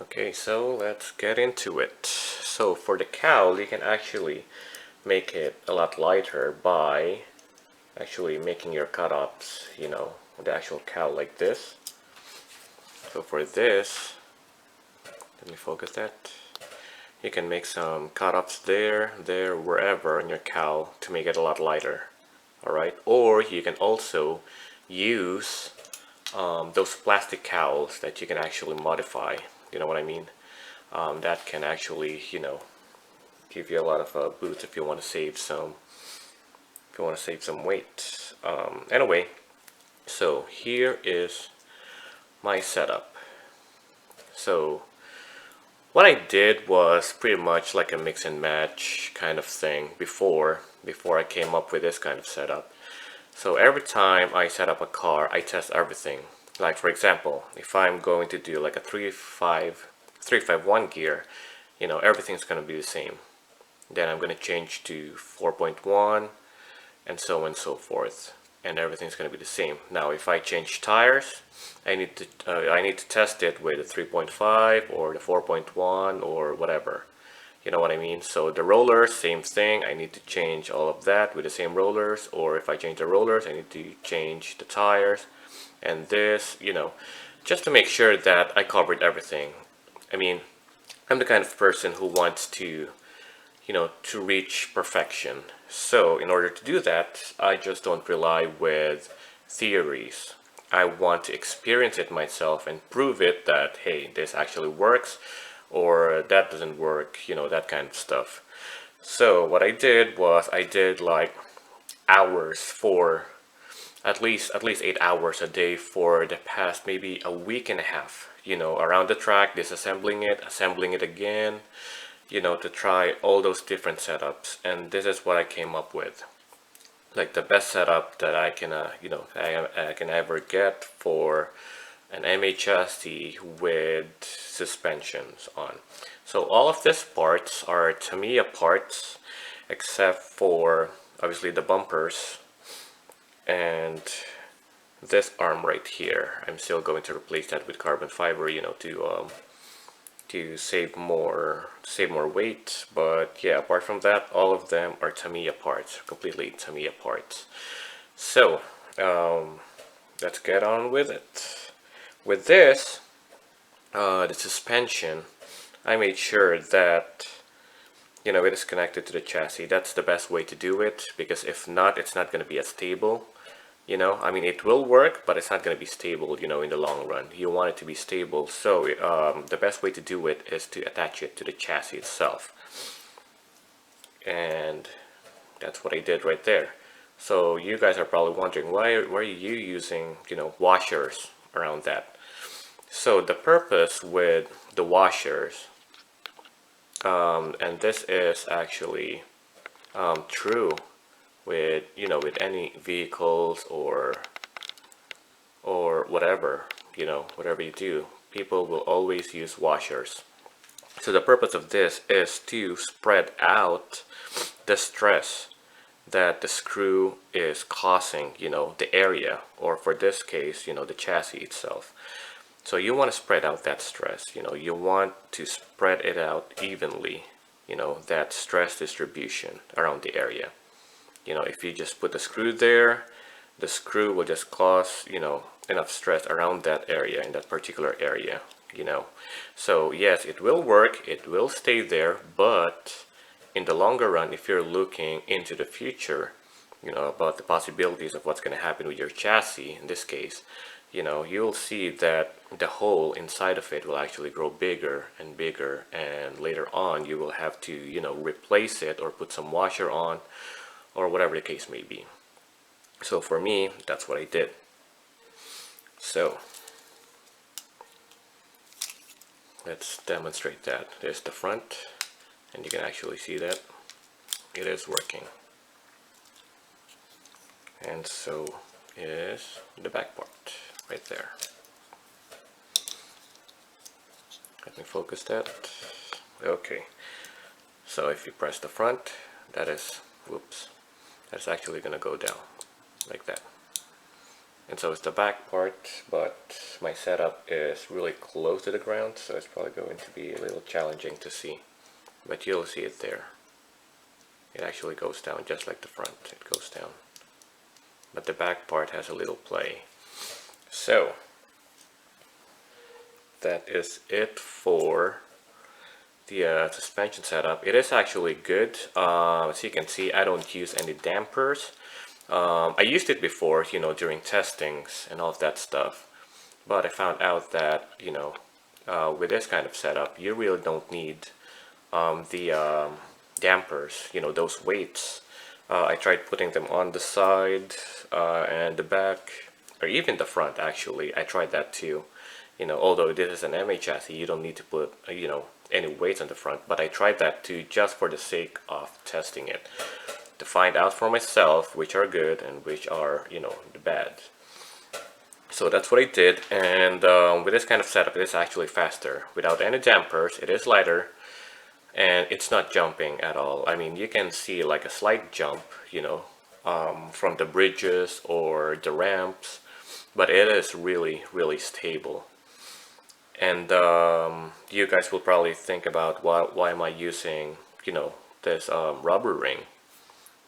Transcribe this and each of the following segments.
Okay, so let's get into it. So for the cowl, you can actually make it a lot lighter by actually making your cut-ups, the actual cowl like this. So for this, let me focus that. You can make some cut-ups there, wherever on your cowl to make it a lot lighter. Alright, or you can also use those plastic cowls that you can actually modify. You know what I mean? That can actually, give you a lot of boost if you want to save some, weight. Anyway, so here is my setup. So what I did was pretty much like a mix and match kind of thing before I came up with this kind of setup. So every time I set up a car, I test everything. Like for example, if I'm going to do like a 351 gear, everything's going to be the same. Then I'm going to change to 4.1 and so on and so forth, and everything's going to be the same. Now if I change tires, I need to test it with the 3.5 or the 4.1 or whatever. You know what I mean? So the rollers, same thing. I need to change all of that with the same rollers, or if I change the rollers, I need to change the tires and this, just to make sure that I covered everything. I mean, I'm the kind of person who wants to, to reach perfection. So in order to do that, I just don't rely with theories. I want to experience it myself and prove it that, hey, this actually works, or that doesn't work, that kind of stuff. So what I did was I did like hours for at least 8 hours a day for the past maybe a week and a half, around the track, disassembling it, assembling it again, to try all those different setups. And this is what I came up with, like the best setup that I can I can ever get for an MA chassis with suspensions on. So all of these parts are Tamiya parts, except for obviously the bumpers and this arm right here. I'm still going to replace that with carbon fiber, to save more weight. But yeah, apart from that, all of them are Tamiya parts, completely Tamiya parts. So let's get on with it. With this, the suspension, I made sure that it is connected to the chassis. That's the best way to do it, because if not, it's not going to be as stable. I mean, it will work, but it's not going to be stable, in the long run. You want it to be stable, so the best way to do it is to attach it to the chassis itself. And that's what I did right there. So you guys are probably wondering, why are you using, washers around that? So the purpose with the washers, and this is actually true with with any vehicles or whatever, whatever you do, people will always use washers. So the purpose of this is to spread out the stress that the screw is causing, the area, or for this case, the chassis itself. So you want to spread out that stress, you want to spread it out evenly, that stress distribution around the area. If you just put the screw there, the screw will just cause, enough stress around that area, in that particular area, So yes, it will work, it will stay there, but in the longer run, if you're looking into the future, about the possibilities of what's going to happen with your chassis, in this case, you'll see that the hole inside of it will actually grow bigger and bigger, and later on you will have to, replace it or put some washer on, or whatever the case may be. So for me, that's what I did. So let's demonstrate that. There's the front, and you can actually see that it is working. And so is the back part right there. Let me focus that. Okay, so if you press the front, that is, whoops, that's actually going to go down like that. and so is the back part, but my setup is really close to the ground, so it's probably going to be a little challenging to see, but you'll see it there. It actually goes down just like the front, it goes down, but the back part has a little play. So that is it for the suspension setup. It is actually good. As you can see, I don't use any dampers. I used it before, you know, during testings and all of that stuff, but I found out that, you know, with this kind of setup, you really don't need the dampers, you know, those weights. I tried putting them on the side and the back, or even the front actually. I tried that too. You know, although this is an MA chassis, you don't need to put, you know, any weights on the front, but I tried that too just for the sake of testing it, to find out for myself which are good and which are, you know, the bad. So that's what I did, and with this kind of setup, it is actually faster. Without any dampers, it is lighter, and it's not jumping at all. I mean, you can see like a slight jump, you know, from the bridges or the ramps, but it is really, really stable. And you guys will probably think about why am I using, you know, this rubber ring,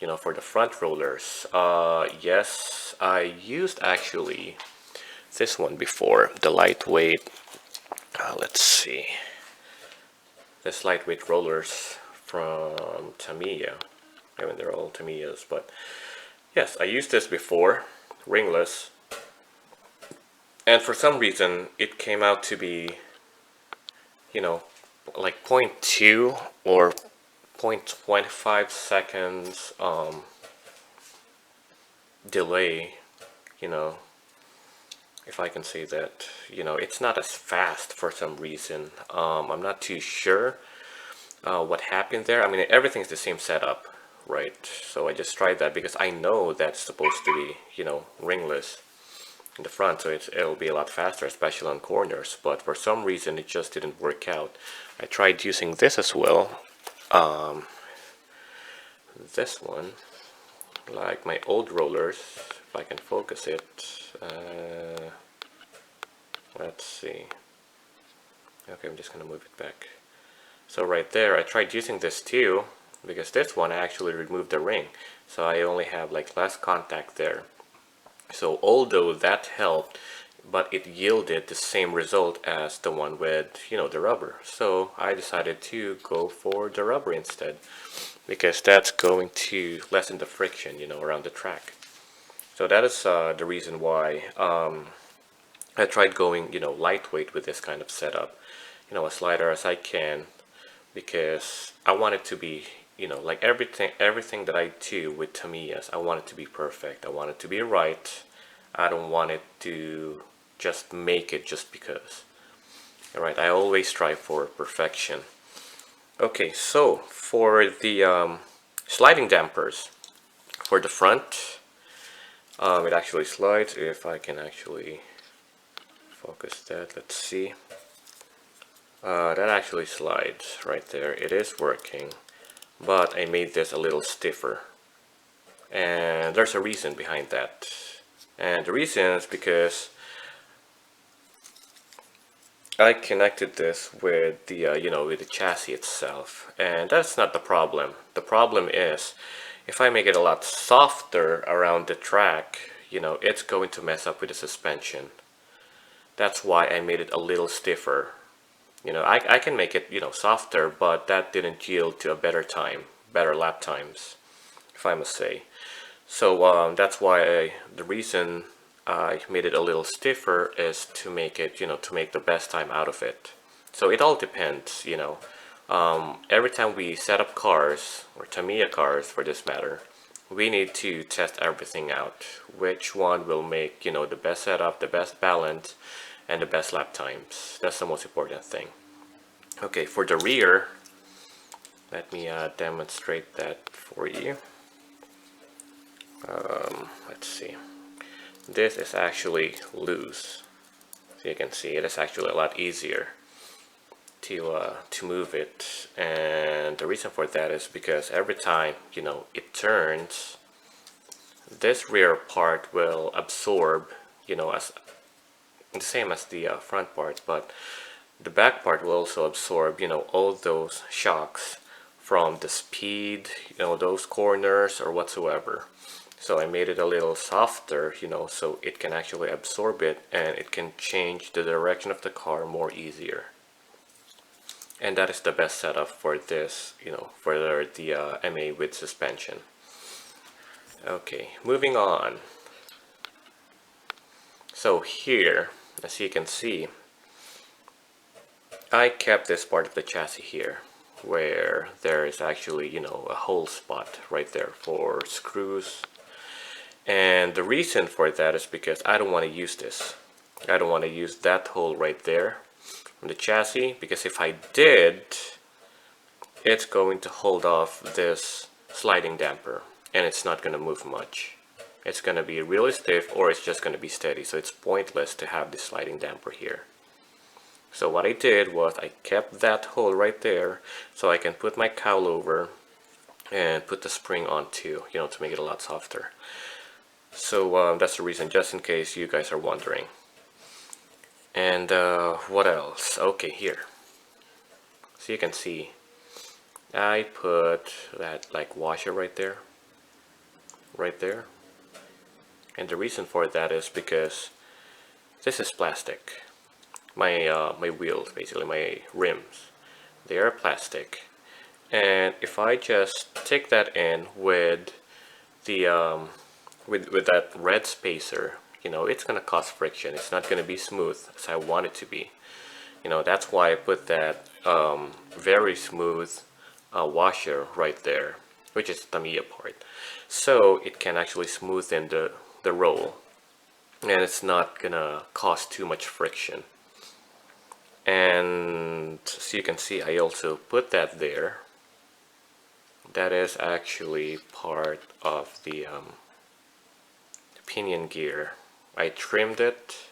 you know, for the front rollers. Yes, I used actually this one before, the lightweight, let's see, this lightweight rollers from Tamiya. I mean, they're all Tamiyas, but yes, I used this before, ringless, and for some reason it came out to be, you know, like 0.2 or 0.25 seconds delay, you know, if I can say that. You know, it's not as fast for some reason. I'm not too sure what happened there. I mean, everything's the same setup, right? So I just tried that because I know that's supposed to be, you know, ringless in the front, so it'll be a lot faster, especially on corners, but for some reason it just didn't work out. I tried using this as well, this one, like my old rollers, if I can focus it, let's see, okay, I'm just gonna move it back. So right there, I tried using this too, because this one I actually removed the ring, so I only have like less contact there. So although that helped, but it yielded the same result as the one with, you know, the rubber. So I decided to go for the rubber instead, because that's going to lessen the friction, you know, around the track. So that is the reason why I tried going, you know, lightweight with this kind of setup, you know, as lighter as I can, because I want it to be, you know, like everything that I do with Tamiyas, I want it to be perfect. I want it to be right. I don't want it to just make it just because. Alright, I always strive for perfection. Okay, so for the sliding dampers, for the front, it actually slides. If I can actually focus that, let's see. That actually slides right there. It is working. But I made this a little stiffer, and there's a reason behind that, and the reason is because I connected this with the you know, with the chassis itself, and that's not the problem. The problem is if I make it a lot softer around the track, you know, it's going to mess up with the suspension. That's why I made it a little stiffer. You know, I can make it, you know, softer, but that didn't yield to a better time, better lap times, if I must say. So that's why the reason I made it a little stiffer is to make it, you know, to make the best time out of it. So it all depends, you know. Every time we set up cars, or Tamiya cars for this matter, we need to test everything out. Which one will make, you know, the best setup, the best balance, and the best lap times. That's the most important thing. Okay, for the rear, let me demonstrate that for you. Let's see. This is actually loose. So you can see it is actually a lot easier to move it, and the reason for that is because every time, you know, it turns, this rear part will absorb, you know, as the same as the front part, but the back part will also absorb, you know, all those shocks from the speed, you know, those corners or whatsoever. So I made it a little softer, you know, so it can actually absorb it and it can change the direction of the car more easier. And that is the best setup for this, you know, for the MA with suspension. Okay, moving on. So here, as you can see, I kept this part of the chassis here, where there is actually, you know, a hole spot right there for screws. And the reason for that is because I don't want to use this. I don't want to use that hole right there on the chassis, because if I did, it's going to hold off this sliding damper and it's not going to move much. It's going to be really stiff, or it's just going to be steady, so it's pointless to have this sliding damper here. So what I did was I kept that hole right there so I can put my cowl over and put the spring on too, you know, to make it a lot softer. So that's the reason, just in case you guys are wondering. And what else? Okay, here. So you can see I put that like washer right there. And the reason for that is because this is plastic. My wheels, basically my rims, they are plastic. And if I just take that in with the with that red spacer, you know, it's gonna cause friction. It's not gonna be smooth as I want it to be. You know, that's why I put that very smooth washer right there, which is the Tamiya part, so it can actually smoothen the roll, and it's not gonna cause too much friction. And so you can see I also put that there. That is actually part of the pinion gear. I trimmed it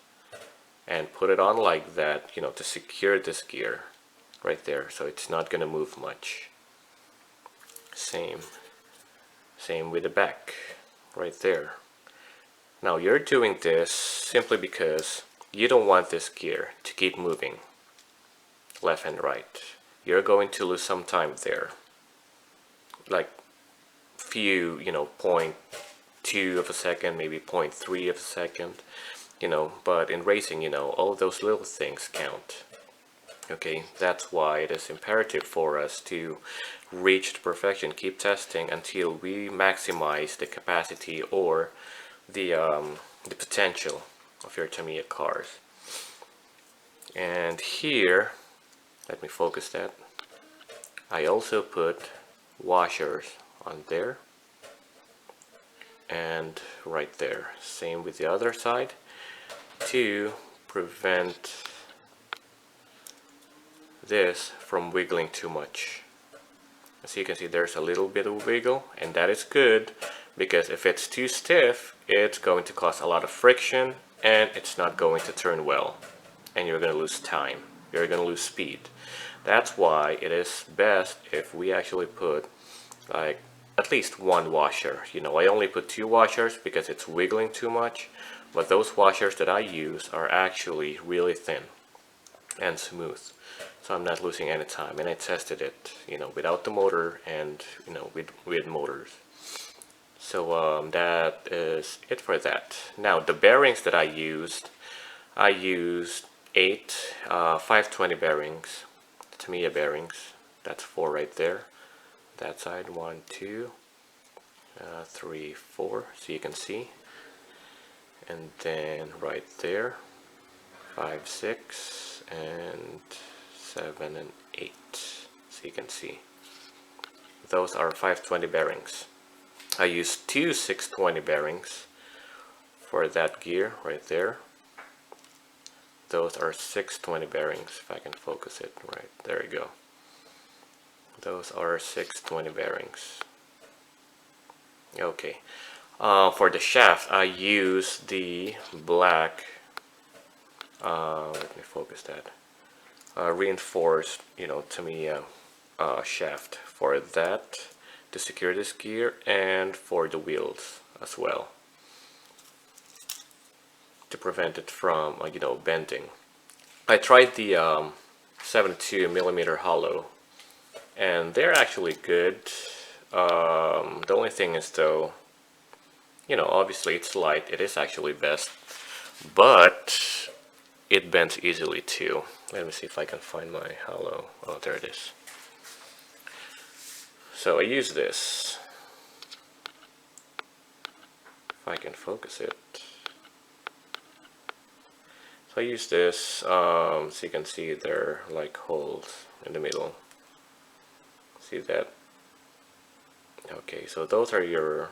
and put it on like that, you know, to secure this gear right there, so it's not gonna move much. Same with the back right there. Now you're doing this simply because you don't want this gear to keep moving left and right. You're going to lose some time there, like few, you know, 0.2 of a second, maybe 0.3 of a second, you know, but in racing, you know, all those little things count. Okay, that's why it is imperative for us to reach the perfection, keep testing until we maximize the capacity or the potential of your Tamiya cars. And here, let me focus that. I also put washers on there and right there. Same with the other side to prevent this from wiggling too much. As you can see, there's a little bit of wiggle, and that is good, because if it's too stiff, it's going to cause a lot of friction and it's not going to turn well, and you're going to lose time, you're going to lose speed. That's why it is best if we actually put like at least one washer. You know, I only put 2 washers because it's wiggling too much, but those washers that I use are actually really thin and smooth, so I'm not losing any time. And I tested it, you know, without the motor and, you know, with motors. So that is it for that. Now the bearings that I used 8 520 bearings, Tamiya bearings. That's 4 right there. That side, 1, 2, 3, 4, so you can see. And then right there, 5, 6, and 7 and 8, so you can see. Those are 520 bearings. I used 2 620 bearings for that gear right there. Those are 620 bearings, if I can focus it right. There you go. Those are 620 bearings. Okay. For the shaft, I use the black, let me focus that, reinforced, you know, Tamiya shaft for that, to secure this gear, and for the wheels as well. to prevent it from bending. I tried the 72mm hollow, and they're actually good. The only thing is though, obviously it's light, it is actually best, but it bends easily too. Let me see if I can find my hollow. Oh, there it is. So I use this. If I can focus it. So I use this, so you can see there are like holes in the middle. See that? Okay, so those are your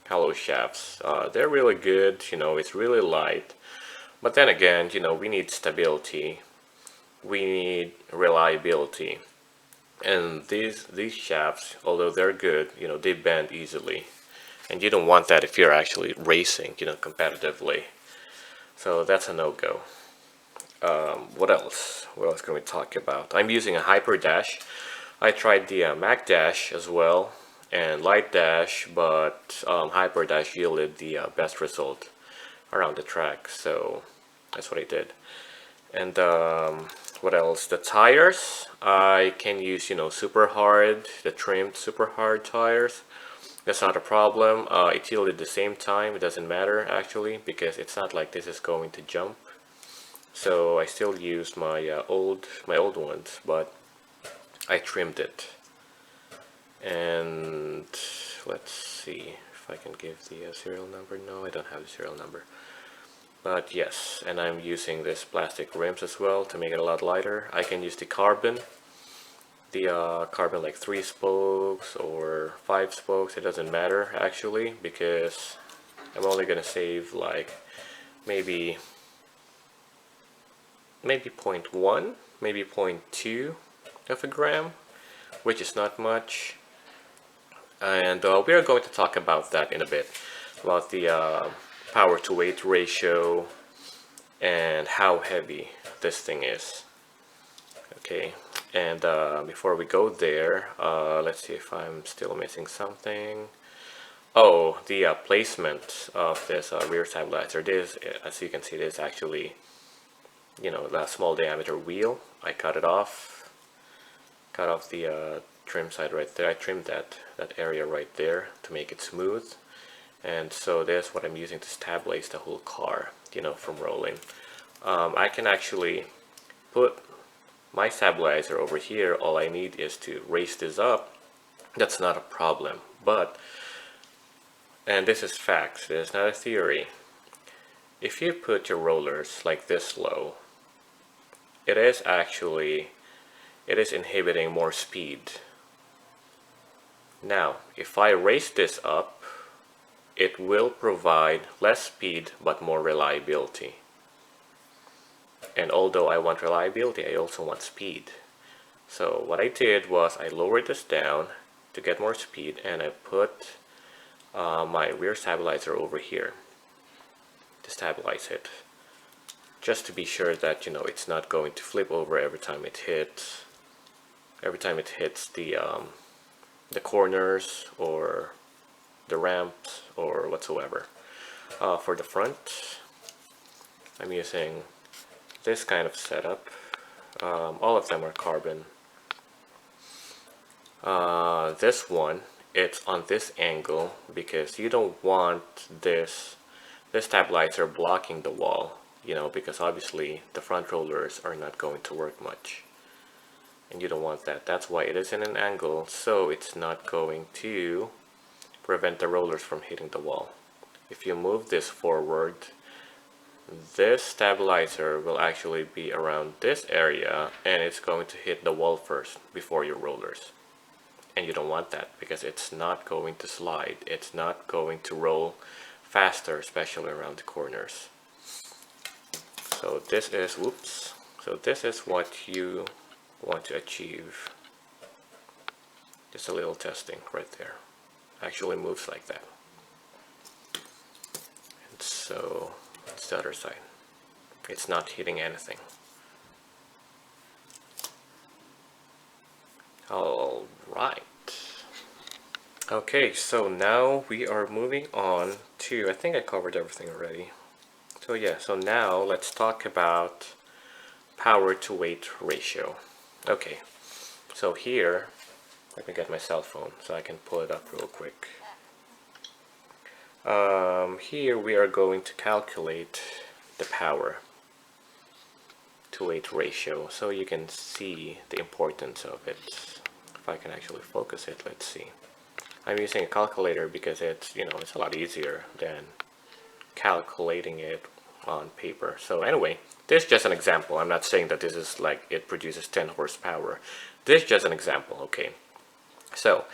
hollow shafts. They're really good, it's really light. But then again, we need stability. We need reliability. And these shafts, although they're good, they bend easily. And you don't want that if you're actually racing, competitively. So that's a no-go. What else? What else can we talk about? I'm using a Hyper Dash. I tried the Mac Dash as well and Light Dash, but Hyper Dash yielded the best result around the track. So that's what I did. And what else? The tires, I can use, super hard, the trimmed super hard tires. That's not a problem. It yielded the same time. It doesn't matter actually, because it's not like this is going to jump. So I still used my old ones, but I trimmed it. And let's see if I can give the serial number. No, I don't have the serial number. But yes, and I'm using this plastic rims as well to make it a lot lighter. I can use the carbon like 3 spokes or 5 spokes. It doesn't matter actually, because I'm only gonna save like maybe 0.1, maybe 0.2 of a gram, which is not much. And we are going to talk about that in a bit, about the power to weight ratio and how heavy this thing is. Okay, and before we go there, let's see if I'm still missing something. Oh, the placement of this rear stabilizer. This, as you can see, this is actually, the small diameter wheel. I cut it off. Cut off the trim side right there. I trimmed that area right there to make it smooth. And so that's what I'm using to stabilize the whole car, from rolling. I can actually put my stabilizer over here. All I need is to raise this up. That's not a problem. But, and this is facts, this is not a theory. If you put your rollers like this low, it is inhibiting more speed. Now, if I raise this up, it will provide less speed but more reliability. And although I want reliability, I also want speed. So what I did was I lowered this down to get more speed, and I put my rear stabilizer over here to stabilize it, just to be sure that it's not going to flip over every time it hits the corners or the ramps or whatsoever. For the front, I'm using this kind of setup. All of them are carbon. This one, it's on this angle because you don't want this stabilizer blocking the wall, because obviously the front rollers are not going to work much. And you don't want that. That's why it is in an angle, so it's not going to prevent the rollers from hitting the wall. If you move this forward, this stabilizer will actually be around this area, and it's going to hit the wall first before your rollers. And you don't want that, because it's not going to slide. It's not going to roll faster, especially around the corners. So this is, whoops. So this is what you want to achieve. Just a little testing right there. Actually moves like that. And so it's the other side. It's not hitting anything. All right. Okay, so now we are moving on to, I think I covered everything already. So yeah, so now let's talk about power to weight ratio. Okay, so here, let me get my cell phone so I can pull it up real quick. Here we are going to calculate the power to weight ratio so you can see the importance of it. If I can actually focus it, let's see. I'm using a calculator because it's, it's a lot easier than calculating it on paper. So anyway, this is just an example. I'm not saying that this is like it produces 10 horsepower. This is just an example, okay? So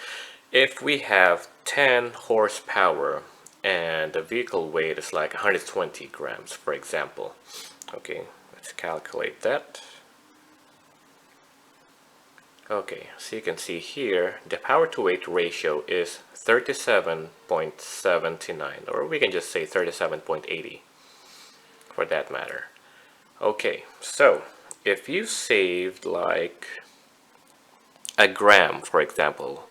if we have 10 horsepower and the vehicle weight is like 120 grams, for example. Okay, let's calculate that. Okay, so you can see here the power to weight ratio is 37.79, or we can just say 37.80 for that matter. Okay, so if you saved like a gram, for example,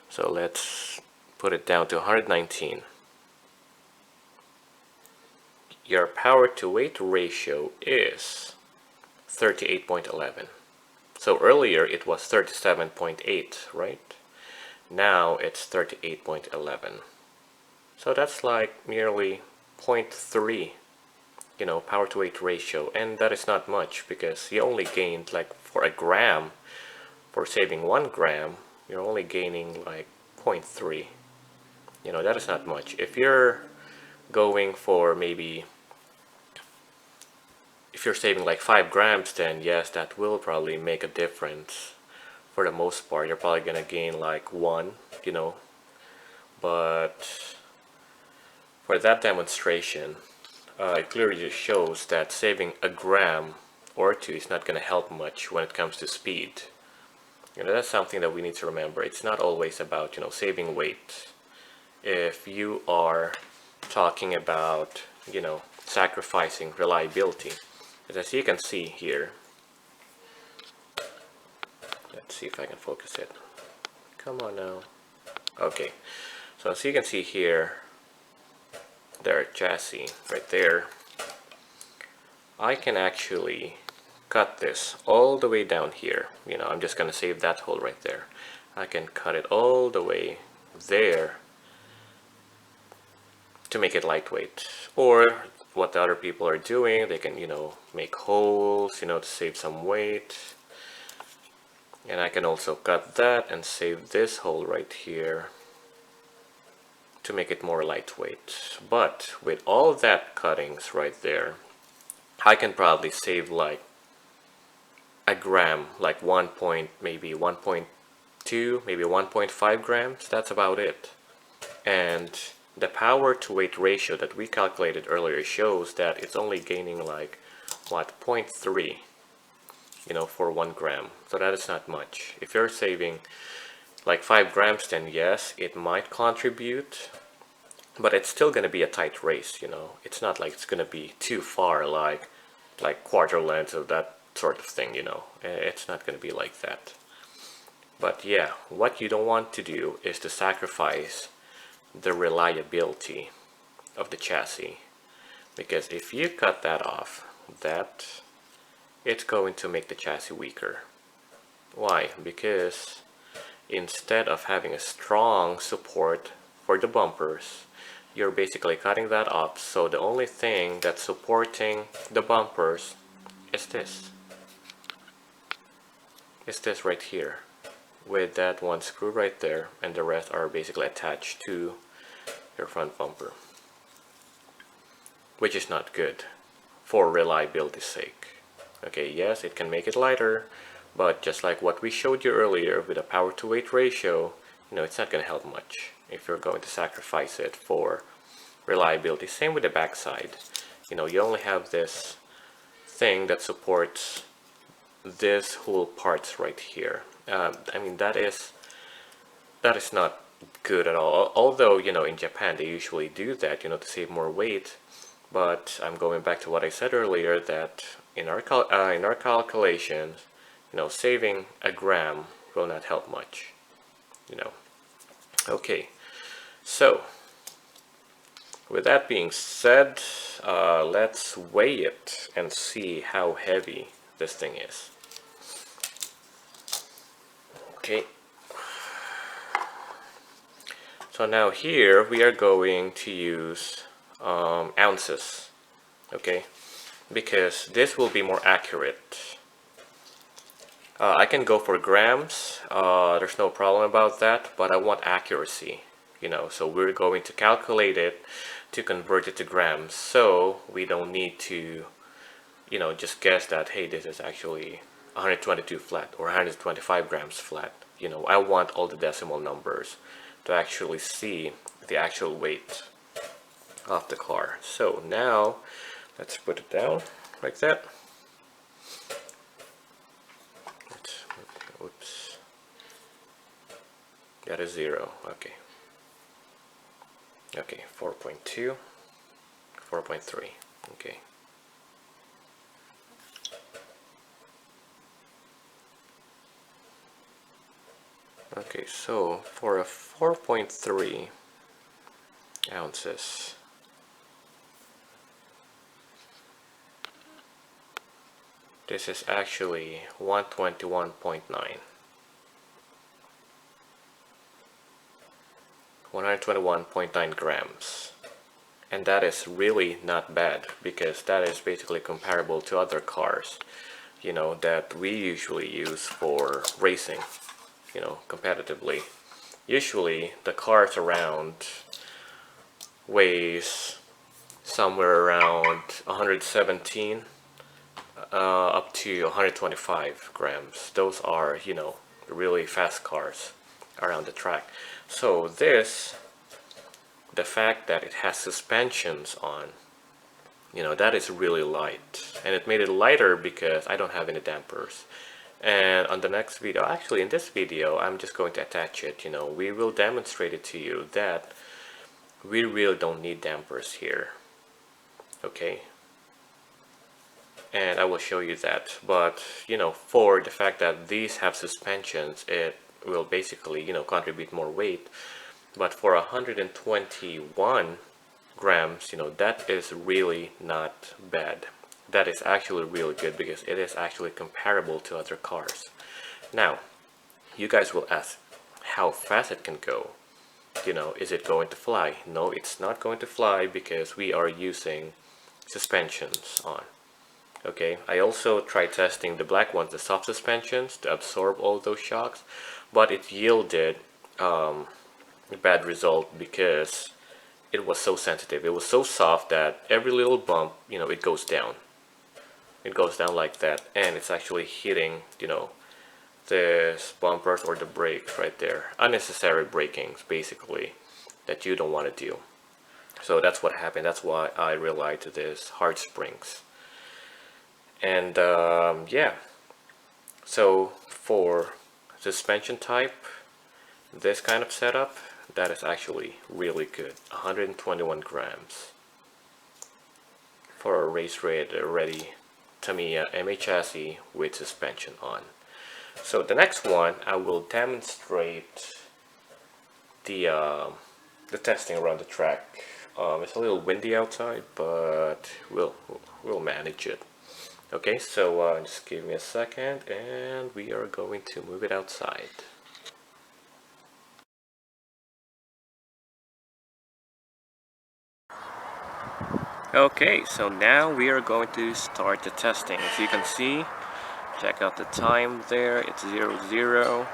so let's put it down to 119. Your power to weight ratio is 38.11. So earlier it was 37.8, right? Now it's 38.11. So that's like nearly 0.3, power to weight ratio. And that is not much because you only gained like for a gram, for saving 1 gram, you're only gaining like 0.3. That is not much. If you're going for maybe, if you're saving like 5 grams, then yes, that will probably make a difference. For the most part, you're probably gonna gain like 1, but for that demonstration, it clearly just shows that saving a gram or 2 is not gonna help much when it comes to speed. That's something that we need to remember. It's not always about, saving weight. If you are talking about, sacrificing reliability, as you can see here, let's see if I can focus it. Come on now. Okay, so as you can see here, their chassis right there, I can actually cut this all the way down here. I'm just gonna save that hole right there. I can cut it all the way there to make it lightweight. Or what the other people are doing, they can, make holes, to save some weight. And I can also cut that and save this hole right here to make it more lightweight. But with all that cuttings right there, I can probably save like a gram, like maybe 1.2, maybe 1.5 grams. That's about it. And the power to weight ratio that we calculated earlier shows that it's only gaining like, what, 0.3, for 1 gram. So that is not much. If you're saving like 5 grams, then yes, it might contribute, but it's still going to be a tight race, It's not like it's going to be too far, like quarter lengths of that sort of thing, It's not going to be like that. But yeah, what you don't want to do is to sacrifice the reliability of the chassis, because if you cut that off, it's going to make the chassis weaker. Why? Because instead of having a strong support for the bumpers, you're basically cutting that off, so the only thing that's supporting the bumpers is this. It's this right here, with that one screw right there, and the rest are basically attached to your front bumper, which is not good for reliability's sake. Okay, yes, it can make it lighter, but just like what we showed you earlier with a power to weight ratio, it's not going to help much if you're going to sacrifice it for reliability. Same with the backside. You only have this thing that supports this whole parts right here. I mean, that is not good at all. Although, in Japan they usually do that, to save more weight. But I'm going back to what I said earlier, that in our calculations, saving a gram will not help much. Okay, so with that being said, let's weigh it and see how heavy this thing is. Okay. So now here we are going to use ounces, okay, because this will be more accurate. I can go for grams, there's no problem about that, but I want accuracy, you know, so we're going to calculate it to convert it to grams, so we don't need to, you know, just guess that, hey, this is actually 122 flat or 125 grams flat. You know, I want all the decimal numbers to actually see the actual weight of the car. So now let's put it down like that. Oops, that is 0. Okay, 4.2, 4.3. Okay, okay, so for a 4.3 ounces, this is actually 121.9. 121.9 grams. And that is really not bad, because that is basically comparable to other cars, you know, that we usually use for racing, you know, competitively. Usually the cars around weighs somewhere around 117 up to 125 grams. Those are, you know, really fast cars around the track. So this, the fact that it has suspensions on, you know, that is really light, and it made it lighter because I don't have any dampers. And on the next video, actually in this video, I'm just going to attach it, you know, we will demonstrate it to you that we really don't need dampers here, okay, and I will show you that. But you know, for the fact that these have suspensions, it will basically, you know, contribute more weight. But for 121 grams, you know, that is really not bad. That is actually really good, because it is actually comparable to other cars. Now, you guys will ask how fast it can go. You know, is it going to fly? No, it's not going to fly, because we are using suspensions on. Okay, I also tried testing the black ones, the soft suspensions, to absorb all those shocks, but it yielded a bad result because it was so sensitive. It was so soft that every little bump, you know, it goes down. It goes down like that, and it's actually hitting, you know, the bumpers or the brakes right there. Unnecessary brakings, basically, that you don't want to do. So that's what happened. That's why I relied to this hard springs. And yeah, so for suspension type, this kind of setup, that is actually really good. 121 grams for a race ready Tamiya MA chassis with suspension on. So the next one, I will demonstrate the testing around the track. It's a little windy outside, but we'll manage it. Okay, so just give me a second, and we are going to move it outside. Okay, so now we are going to start the testing. As you can see, check out the time there, it's 00,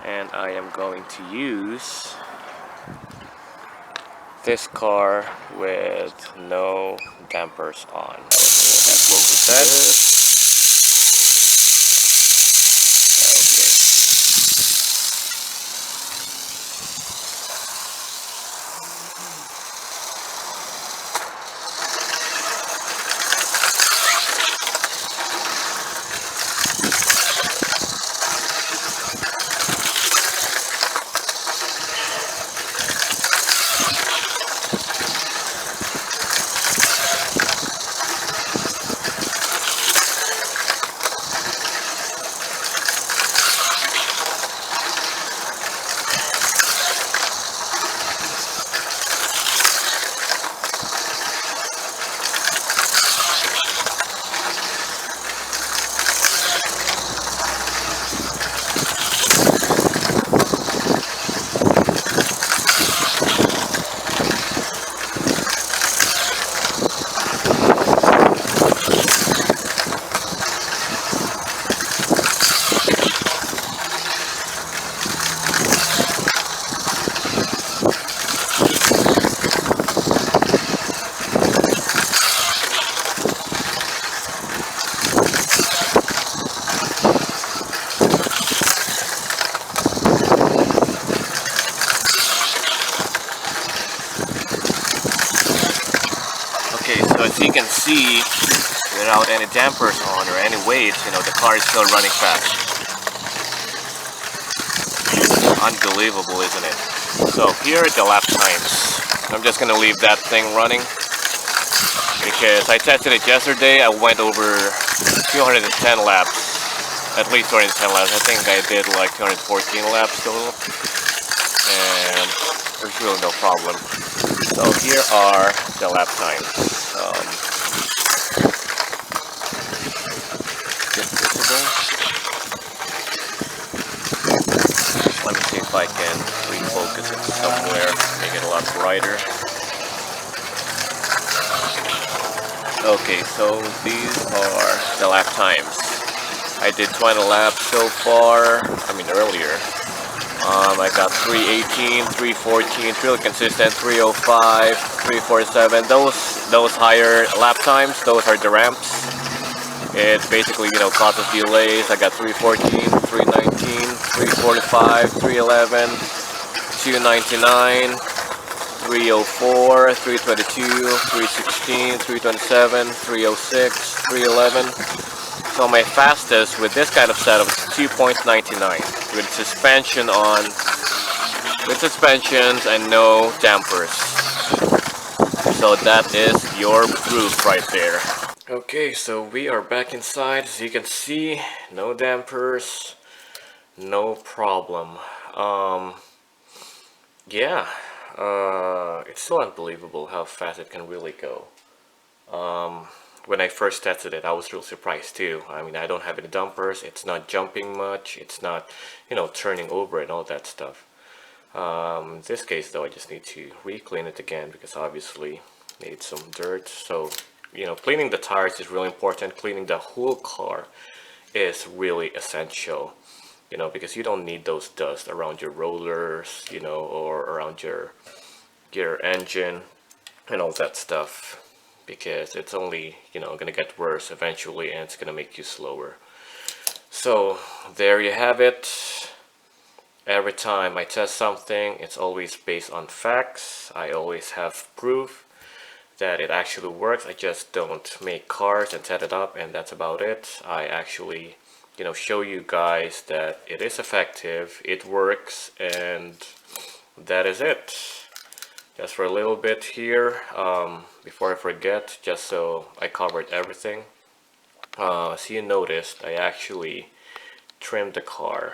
and I am going to use this car with no dampers on. That's what we said. Okay, so as you can see, without any dampers on or any weights, you know, the car is still running fast. Unbelievable, isn't it? So here are the lap times. I'm just gonna leave that thing running because I tested it yesterday. I went over 210 laps, at least 210 laps. I think I did like 214 laps total, and there's really no problem. So here are the lap times. Just visible. Let me see if I can refocus it somewhere, make it a lot brighter. Okay, so these are the lap times. I did 20 laps so far, earlier. I got 318, 314, it's really consistent, 305, 347. Those higher lap times, those are the ramps. It basically, you know, causes delays. I got 314, 319, 345, 311, 299, 304, 322, 316, 327, 306, 311. So my fastest with this kind of setup is 2.99 with suspensions and no dampers. So that is your proof right there. Okay, so we are back inside. As you can see, no dampers, no problem. Yeah, it's so unbelievable how fast it can really go. When I first tested it, I was real surprised too. I mean, I don't have any dampers, it's not jumping much, it's not, you know, turning over and all that stuff. In this case though, I just need to re-clean it again because obviously need some dirt. So, you know, cleaning the tires is really important. Cleaning the whole car is really essential, you know, because you don't need those dust around your rollers, you know, or around your engine and all that stuff, because it's only, you know, gonna get worse eventually and it's gonna make you slower. So there you have it. Every time I test something, it's always based on facts. I always have proof that it actually works. I just don't make cars and set it up and that's about it. I actually, you know, show you guys that it is effective, it works, and that is it. Just for a little bit here, before I forget, just so I covered everything. As you noticed, I actually trimmed the car.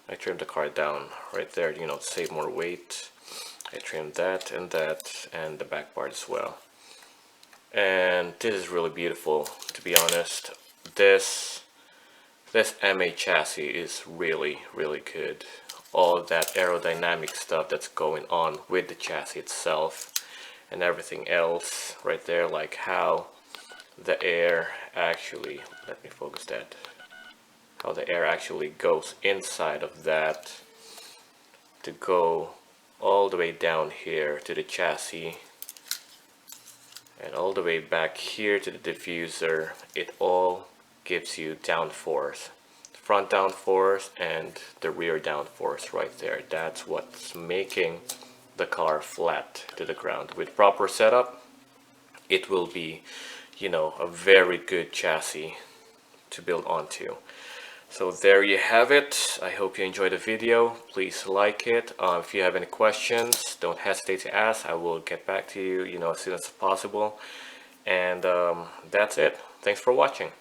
I trimmed the car down right there, you know, to save more weight. I trimmed that and the back part as well. And this is really beautiful, to be honest. This MA chassis is really, really good. All that aerodynamic stuff that's going on with the chassis itself and everything else right there, like how the air actually, let me focus that, how the air actually goes inside of that to go all the way down here to the chassis and all the way back here to the diffuser. It all gives you downforce. Front downforce and the rear downforce right there. That's what's making the car flat to the ground. With proper setup, it will be, you know, a very good chassis to build onto. So there you have it. I hope you enjoyed the video. Please like it. If you have any questions, don't hesitate to ask. I will get back to you, you know, as soon as possible. And that's it. Thanks for watching.